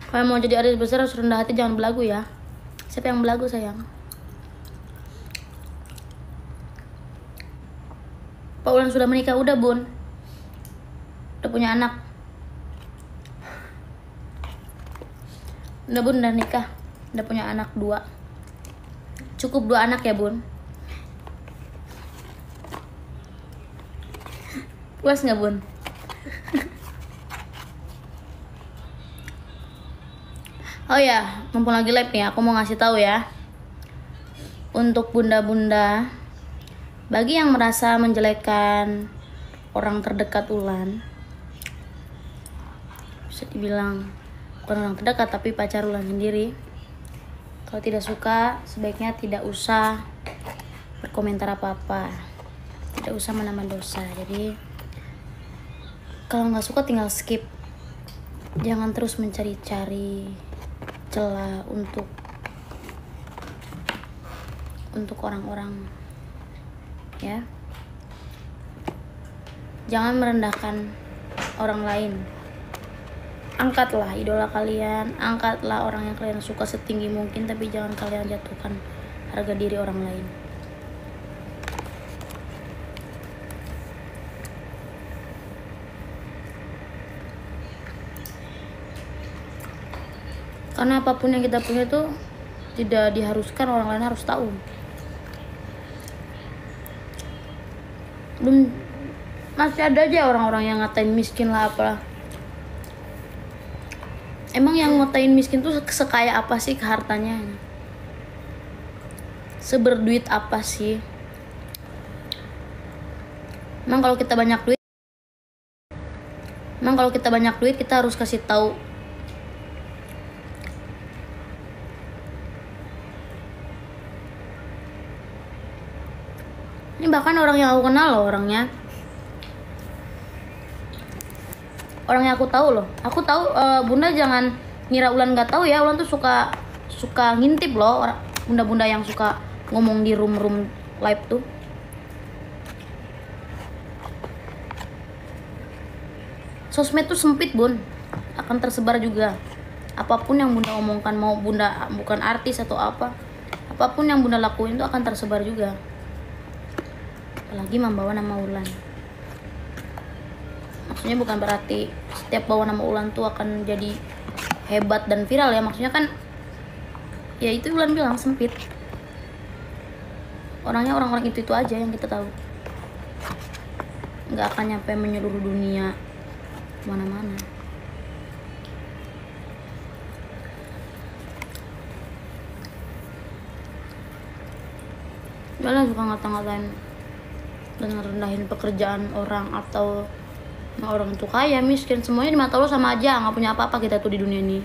Kalau mau jadi artis besar harus rendah hati, jangan belagu ya. Siapa yang belagu sayang? Pak Ulan sudah menikah? Udah bun. Udah punya anak. Udah bun, udah nikah. Udah punya anak 2. Cukup 2 anak ya bun? Puas nggak bun? Oh ya, mumpung lagi live nih, aku mau ngasih tahu ya. Untuk bunda-bunda, bagi yang merasa menjelekkan orang terdekat Ulan, bisa dibilang bukan orang terdekat tapi pacar Ulan sendiri. Kalau tidak suka, sebaiknya tidak usah berkomentar apa-apa, tidak usah menambah dosa. Jadi kalau nggak suka tinggal skip, jangan terus mencari-cari celah untuk orang-orang ya. Jangan merendahkan orang lain. Angkatlah idola kalian, angkatlah orang yang kalian suka setinggi mungkin, tapi jangan kalian jatuhkan harga diri orang lain. Karena apapun yang kita punya tuh tidak diharuskan orang lain harus tahu. Belum, masih ada aja orang-orang yang ngatain miskin lah apalah. Emang yang ngatain miskin tuh sekaya apa sih hartanya? Seberduit apa sih? Emang kalau kita banyak duit kita harus kasih tahu ini. Bahkan orang yang aku kenal loh, orang yang aku tahu loh. Aku tahu, bunda jangan ngira Ulan nggak tahu ya. Ulan tuh suka ngintip loh bunda-bunda yang suka ngomong di room live tuh. Sosmed tuh sempit bun, akan tersebar juga. Apapun yang bunda omongkan, mau bunda bukan artis atau apapun yang bunda lakuin tuh akan tersebar juga. Apalagi membawa nama Ulan. Maksudnya bukan berarti setiap bawa nama Ulan tuh akan jadi hebat dan viral ya. Maksudnya kan ya itu Ulan bilang sempit. Orangnya orang-orang itu aja yang kita tahu. Nggak akan nyampe menyeluruh dunia mana-mana. Jangan suka ngata-ngatain dan ngerendahin pekerjaan orang atau orang itu kaya miskin, semuanya di mata lo sama aja. Nggak punya apa-apa kita tuh di dunia ini,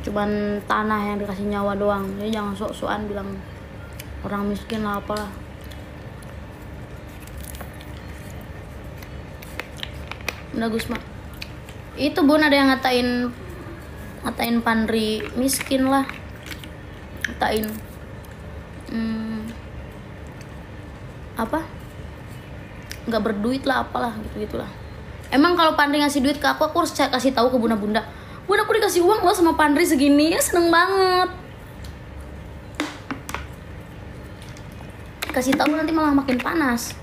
cuman tanah yang dikasih nyawa doang. Jadi jangan sok-sokan bilang orang miskin lah apalah. Udah Gusma itu bun, ada yang ngatain Pandri miskin lah, ngatain apa nggak berduit lah apalah gitulah. Emang kalau Pandri ngasih duit ke aku harus kasih tahu ke bunda-bunda, bun aku dikasih uang loh sama Pandri segini ya, seneng banget. Kasih tahu nanti malah makin panas.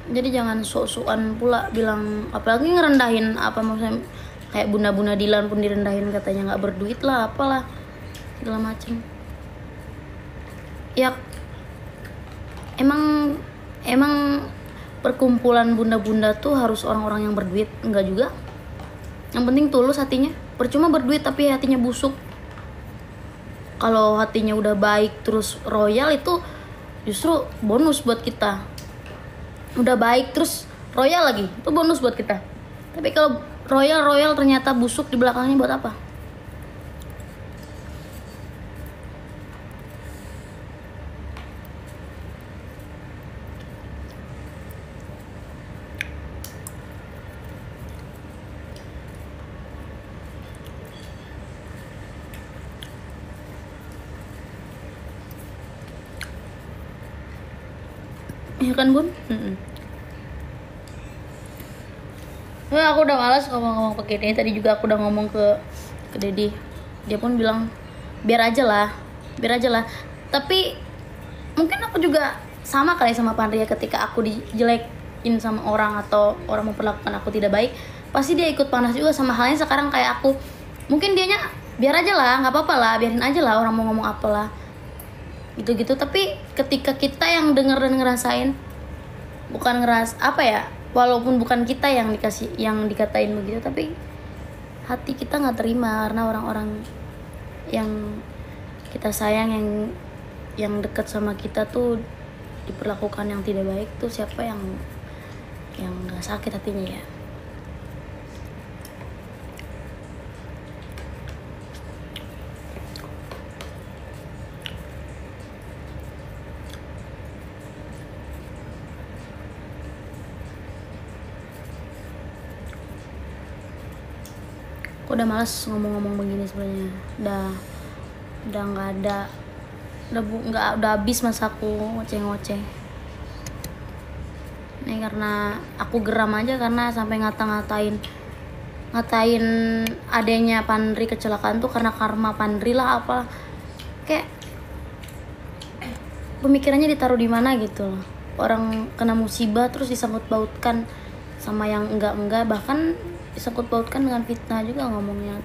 Jadi jangan sok-sokan pula bilang, apalagi ngerendahin apa, maksudnya kayak bunda-bunda Dilan pun direndahin, katanya nggak berduit lah apalah segala macem. Ya emang perkumpulan bunda-bunda tuh harus orang-orang yang berduit? Enggak juga. Yang penting tulus hatinya. Percuma berduit tapi hatinya busuk. Kalau hatinya udah baik terus royal, itu justru bonus buat kita. Udah baik terus royal lagi, itu bonus buat kita. Tapi kalau royal ternyata busuk di belakangnya, buat apa? ya kan bun. Aku udah malas ngomong-ngomong pakai ini. Tadi juga aku udah ngomong ke Dedi, dia pun bilang biar aja lah. Tapi mungkin aku juga sama kali sama Pandria, ketika aku dijelekin sama orang atau orang memperlakukan aku tidak baik, pasti dia ikut panas juga. Sama halnya sekarang kayak aku, mungkin dianya biar aja lah, nggak apa-apa lah, biarin aja lah orang mau ngomong apalah gitu-gitu. Tapi ketika kita yang denger dan ngerasain, bukan apa ya, walaupun bukan kita yang dikatain begitu, tapi hati kita nggak terima karena orang-orang yang kita sayang, yang dekat sama kita tuh diperlakukan yang tidak baik. Tuh siapa yang nggak sakit hatinya ya. Aku udah malas ngomong-ngomong begini sebenarnya. Udah nggak ada, udah habis masaku ngoceh-ngoceh. Ini karena aku geram aja, karena sampai ngatain adanya Pandri kecelakaan tuh karena karma Pandri lah apa. Kayak pemikirannya ditaruh di mana gitu loh. Orang kena musibah terus disangkut pautkan sama yang enggak, bahkan disangkut pautkan dengan fitnah juga ngomongnya.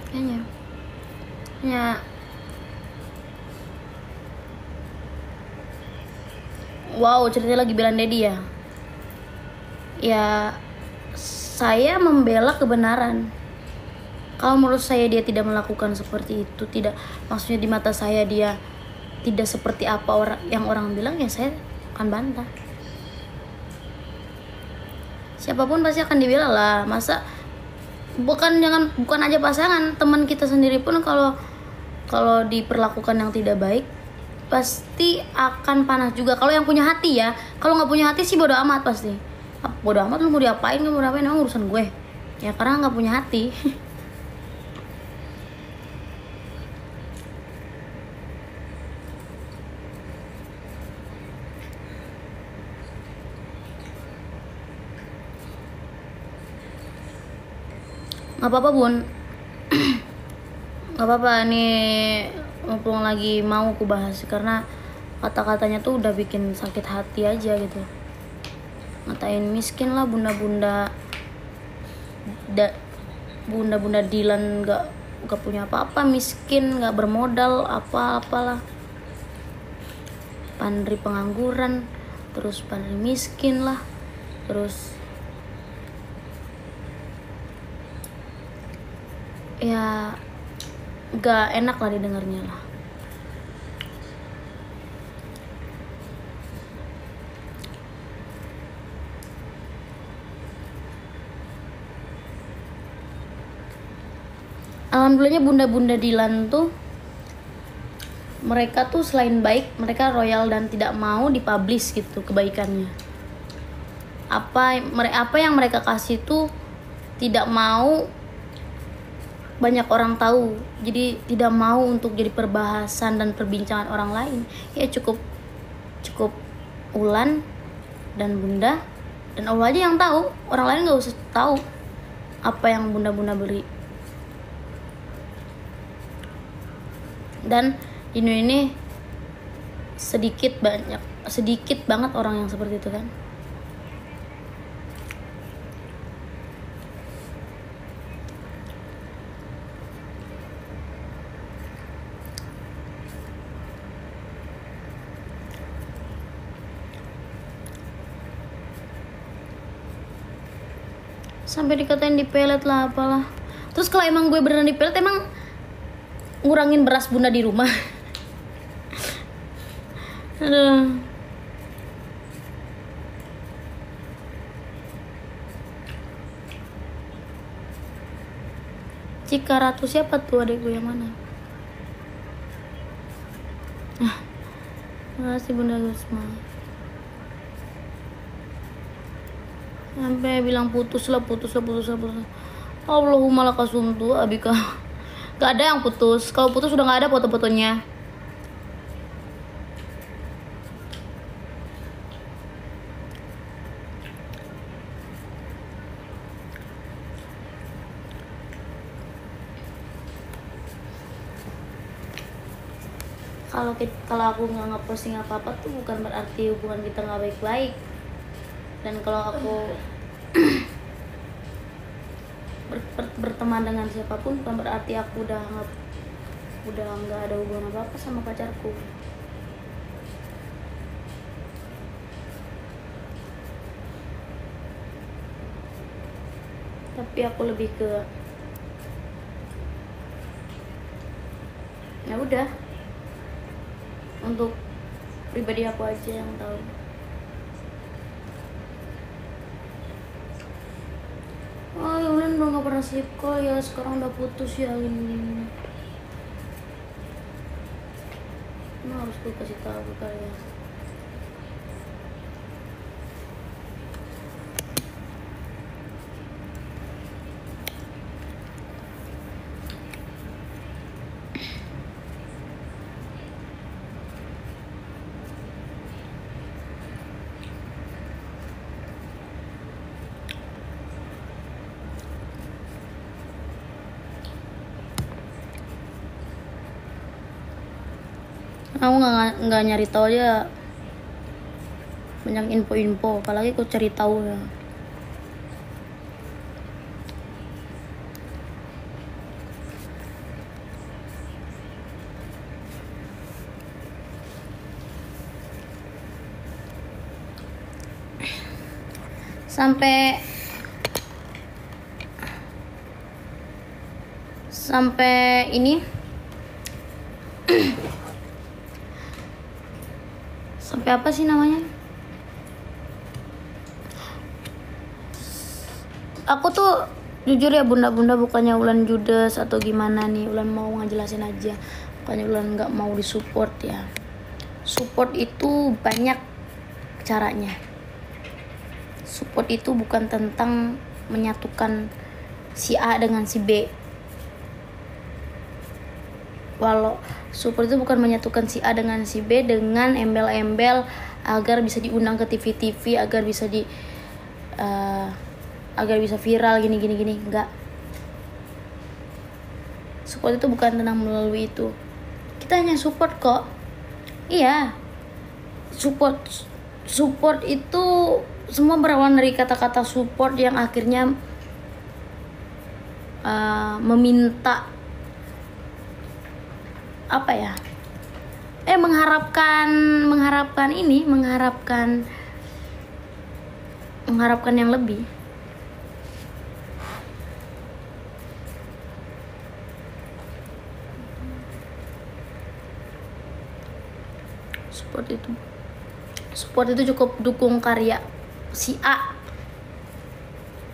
Kayaknya ya. Wow, ceritanya lagi bilang Dedi ya. Ya, saya membela kebenaran. Kalau menurut saya dia tidak melakukan seperti itu, tidak, maksudnya di mata saya dia tidak seperti apa yang orang bilang, ya saya akan bantah. Siapapun pasti akan dibela lah. Masa bukan aja pasangan, teman kita sendiri pun kalau diperlakukan yang tidak baik pasti akan panas juga. Kalau yang punya hati ya, kalau nggak punya hati sih bodo amat pasti. Bodo amat lu mau diapain, emang urusan gue ya, karena nggak punya hati. Nggak apa-apa bun. Nggak apa-apa nih, mumpung lagi mau aku bahas, karena kata-katanya tuh udah bikin sakit hati aja gitu. Ngatain miskin lah, bunda-bunda Dilan gak punya apa-apa, miskin, gak bermodal apalah. Pandri pengangguran, terus Pandri miskin lah, terus ya gak enak lah didengarnya lah. Alhamdulillahnya bunda-bunda Dilan tuh, mereka tuh selain baik, mereka royal dan tidak mau dipublish gitu kebaikannya. Apa yang mereka kasih tuh tidak mau banyak orang tahu, jadi tidak mau untuk jadi perbahasan dan perbincangan orang lain. Ya cukup Ulan dan bunda dan Allah aja yang tahu, orang lain nggak usah tahu apa yang bunda-bunda beri. Dan di Indonesia ini sedikit banget orang yang seperti itu kan. Sampai dikatain dipelet lah apalah. Terus kalau emang gue beneran dipelet, emang ngurangin beras bunda di rumah. Aduh. Cika Ratu siapa tuh, adek gue yang mana? Makasih Bunda Gusma. Sampai bilang putus lah. Allahumma lakasumtu abika. Gak ada yang putus. Kalau putus udah gak ada foto-fotonya. Kalau aku nggak ngeposting apa-apa tuh bukan berarti hubungan kita nggak baik-baik. Dan kalau aku berteman dengan siapapun bukan berarti aku udah nggak ada hubungan apa-apa sama pacarku. Tapi aku lebih ke ya udah, untuk pribadi aku aja yang tahu. Oh ya udah nggak pernah sleep call ya, sekarang udah putus ya ini. Nah, harus gue kasih tahu ke kalian. Aku nggak nyari tahu aja banyak info-info, apalagi aku cari tahu ya. Sampai ini sampai apa sih namanya? Aku tuh jujur ya bunda-bunda, bukannya Ulan judes atau gimana nih. Ulan mau ngejelasin aja, bukannya Ulan nggak mau disupport ya. Support itu banyak caranya. Support itu bukan tentang menyatukan si A dengan si B. Walau support itu bukan menyatukan si A dengan si B dengan embel-embel agar bisa diundang ke TV-TV, agar bisa viral gini, enggak. Support itu bukan tentang melalui itu. Kita hanya support kok. Iya. Support itu semua berawal dari kata-kata support yang akhirnya meminta apa ya? Mengharapkan yang lebih. Support itu cukup dukung karya si A.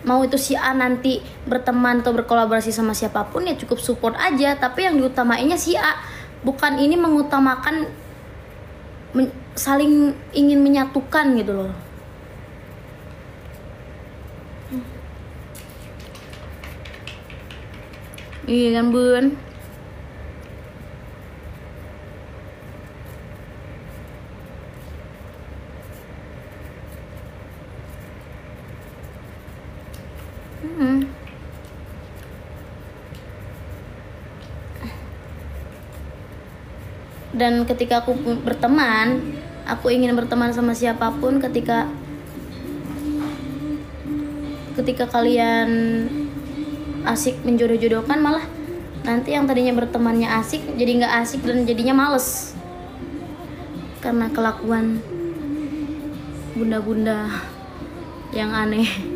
Mau itu si A nanti berteman atau berkolaborasi sama siapapun ya cukup support aja, tapi yang diutamainya si A. Bukan ini mengutamakan saling ingin menyatukan gitu loh. Iya kan Bun? Dan ketika aku berteman, aku ingin berteman sama siapapun. Ketika kalian asik menjodoh-jodohkan, malah nanti yang tadinya bertemannya asik jadi nggak asik dan jadinya males karena kelakuan bunda-bunda yang aneh.